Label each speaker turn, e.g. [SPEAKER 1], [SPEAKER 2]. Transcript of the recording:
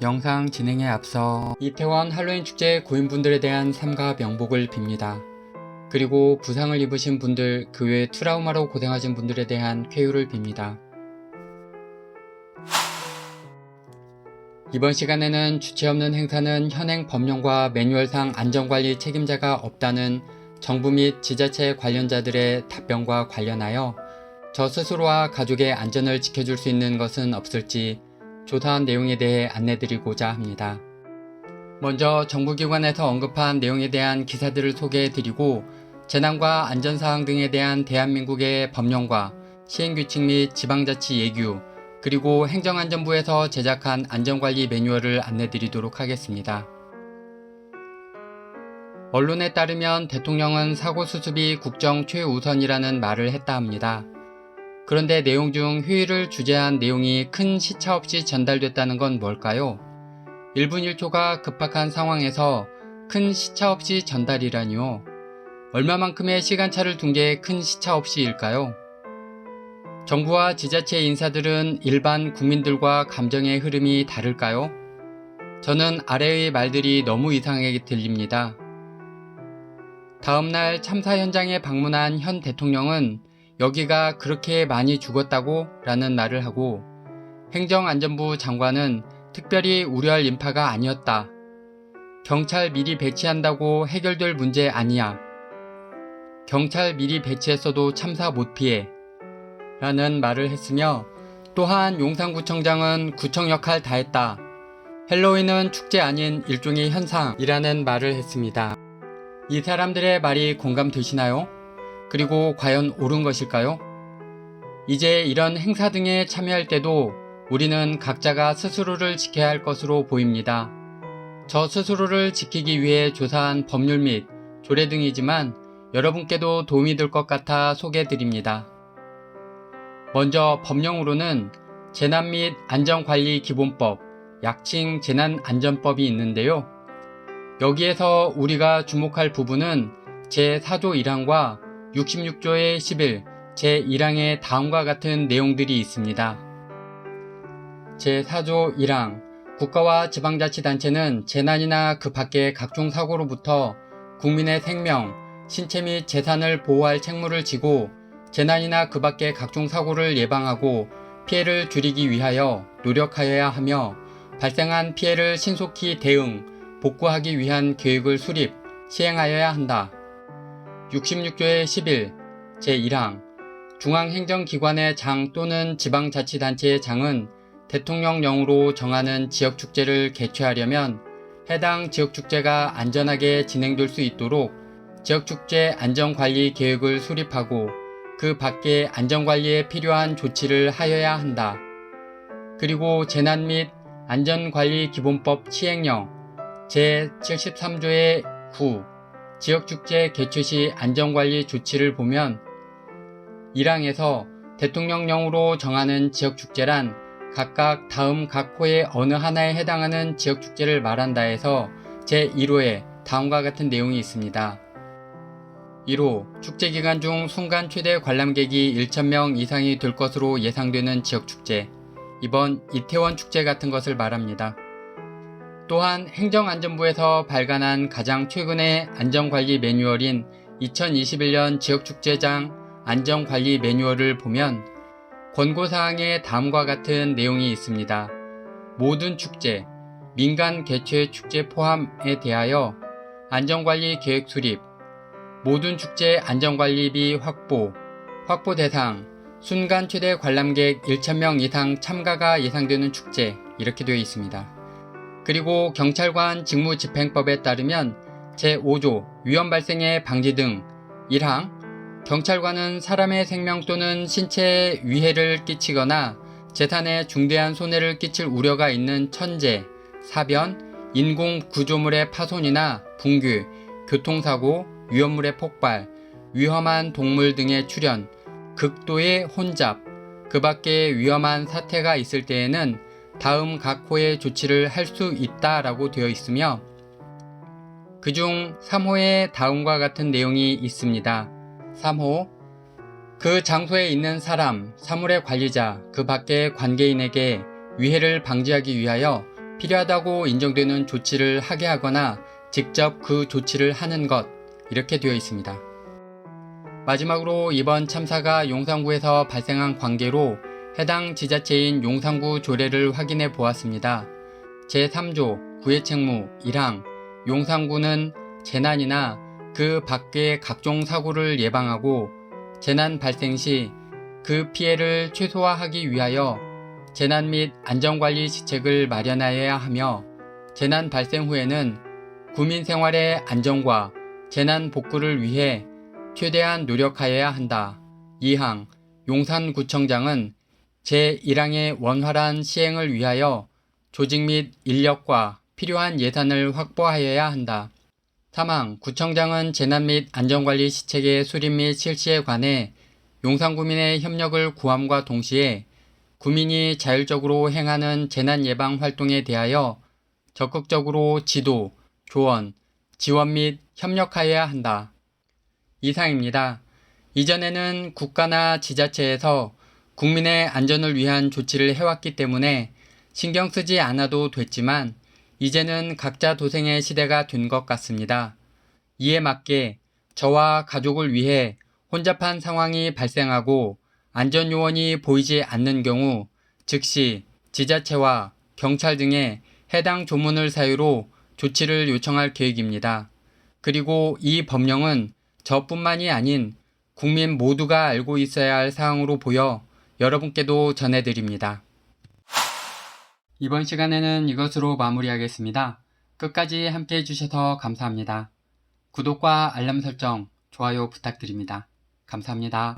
[SPEAKER 1] 영상 진행에 앞서 이태원 할로윈 축제 고인분들에 대한 삼가 명복을 빕니다. 그리고 부상을 입으신 분들, 그 외 트라우마로 고생하신 분들에 대한 쾌유를 빕니다. 이번 시간에는 주체 없는 행사는 현행 법령과 매뉴얼상 안전관리 책임자가 없다는 정부 및 지자체 관련자들의 답변과 관련하여 저 스스로와 가족의 안전을 지켜줄 수 있는 것은 없을지 조사한 내용에 대해 안내드리고자 합니다. 먼저 정부기관에서 언급한 내용에 대한 기사들을 소개해드리고 재난과 안전사항 등에 대한 대한민국의 법령과 시행규칙 및 지방자치 예규, 그리고 행정안전부에서 제작한 안전관리 매뉴얼을 안내드리도록 하겠습니다. 언론에 따르면 대통령은 사고 수습이 국정 최우선이라는 말을 했다 합니다. 그런데 내용 중 휴일을 주재한 내용이 큰 시차 없이 전달됐다는 건 뭘까요? 1분 1초가 급박한 상황에서 큰 시차 없이 전달이라니요. 얼마만큼의 시간차를 둔 게 큰 시차 없이일까요? 정부와 지자체 인사들은 일반 국민들과 감정의 흐름이 다를까요? 저는 아래의 말들이 너무 이상하게 들립니다. 다음날 참사 현장에 방문한 현 대통령은 여기가 그렇게 많이 죽었다고? 라는 말을 하고, 행정안전부 장관은 특별히 우려할 인파가 아니었다. 경찰 미리 배치한다고 해결될 문제 아니야. 경찰 미리 배치했어도 참사 못 피해. 라는 말을 했으며, 또한 용산구청장은 구청 역할 다 했다. 헬로윈은 축제 아닌 일종의 현상이라는 말을 했습니다. 이 사람들의 말이 공감되시나요? 그리고 과연 옳은 것일까요? 이제 이런 행사 등에 참여할 때도 우리는 각자가 스스로를 지켜야 할 것으로 보입니다. 저 스스로를 지키기 위해 조사한 법률 및 조례 등이지만 여러분께도 도움이 될 것 같아 소개해드립니다. 먼저 법령으로는 재난 및 안전관리기본법, 약칭 재난안전법이 있는데요. 여기에서 우리가 주목할 부분은 제4조 1항과 66조의 11, 제1항의 다음과 같은 내용들이 있습니다. 제4조 1항, 국가와 지방자치단체는 재난이나 그 밖의 각종 사고로부터 국민의 생명, 신체 및 재산을 보호할 책무를 지고 재난이나 그 밖의 각종 사고를 예방하고 피해를 줄이기 위하여 노력하여야 하며 발생한 피해를 신속히 대응, 복구하기 위한 계획을 수립, 시행하여야 한다. 66조의 11, 제1항, 중앙행정기관의 장 또는 지방자치단체의 장은 대통령령으로 정하는 지역축제를 개최하려면 해당 지역축제가 안전하게 진행될 수 있도록 지역축제 안전관리 계획을 수립하고 그 밖의 안전관리에 필요한 조치를 하여야 한다. 그리고 재난 및 안전관리기본법 시행령 제73조의 9, 지역축제 개최 시 안전관리 조치를 보면 1항에서 대통령령으로 정하는 지역축제란 각각 다음 각 호의 어느 하나에 해당하는 지역축제를 말한다 해서 제1호에 다음과 같은 내용이 있습니다. 1호, 축제기간 중 순간 최대 관람객이 1,000명 이상이 될 것으로 예상되는 지역축제, 이번 이태원 축제 같은 것을 말합니다. 또한 행정안전부에서 발간한 가장 최근의 안전관리 매뉴얼인 2021년 지역축제장 안전관리 매뉴얼을 보면 권고사항에 다음과 같은 내용이 있습니다. 모든 축제, 민간 개최 축제 포함에 대하여 안전관리 계획 수립, 모든 축제 안전관리비 확보 대상, 순간 최대 관람객 1,000명 이상 참가가 예상되는 축제, 이렇게 되어 있습니다. 그리고 경찰관 직무집행법에 따르면 제5조 위험 발생의 방지 등 1항, 경찰관은 사람의 생명 또는 신체에 위해를 끼치거나 재산에 중대한 손해를 끼칠 우려가 있는 천재, 사변, 인공구조물의 파손이나 붕괴, 교통사고, 위험물의 폭발, 위험한 동물 등의 출현, 극도의 혼잡, 그 밖에 위험한 사태가 있을 때에는 다음 각 호의 조치를 할 수 있다라고 되어 있으며 그중 3호에 다음과 같은 내용이 있습니다. 3호, 그 장소에 있는 사람, 사물의 관리자, 그 밖의 관계인에게 위해를 방지하기 위하여 필요하다고 인정되는 조치를 하게 하거나 직접 그 조치를 하는 것, 이렇게 되어 있습니다. 마지막으로 이번 참사가 용산구에서 발생한 관계로 해당 지자체인 용산구 조례를 확인해 보았습니다. 제3조 구예책무 1항 용산구는 재난이나 그 밖의 각종 사고를 예방하고 재난 발생 시 그 피해를 최소화하기 위하여 재난 및 안전관리 시책을 마련하여야 하며 재난 발생 후에는 구민 생활의 안정과 재난 복구를 위해 최대한 노력하여야 한다. 2항 용산구청장은 제1항의 원활한 시행을 위하여 조직 및 인력과 필요한 예산을 확보하여야 한다. 3항 구청장은 재난 및 안전관리 시책의 수립 및 실시에 관해 용산구민의 협력을 구함과 동시에 구민이 자율적으로 행하는 재난 예방 활동에 대하여 적극적으로 지도, 조언, 지원 및 협력하여야 한다. 이상입니다. 이전에는 국가나 지자체에서 국민의 안전을 위한 조치를 해왔기 때문에 신경 쓰지 않아도 됐지만 이제는 각자 도생의 시대가 된 것 같습니다. 이에 맞게 저와 가족을 위해 혼잡한 상황이 발생하고 안전요원이 보이지 않는 경우 즉시 지자체와 경찰 등의 해당 조문을 사유로 조치를 요청할 계획입니다. 그리고 이 법령은 저뿐만이 아닌 국민 모두가 알고 있어야 할 사항으로 보여 여러분께도 전해드립니다. 이번 시간에는 이것으로 마무리하겠습니다. 끝까지 함께 해주셔서 감사합니다. 구독과 알람 설정, 좋아요 부탁드립니다. 감사합니다.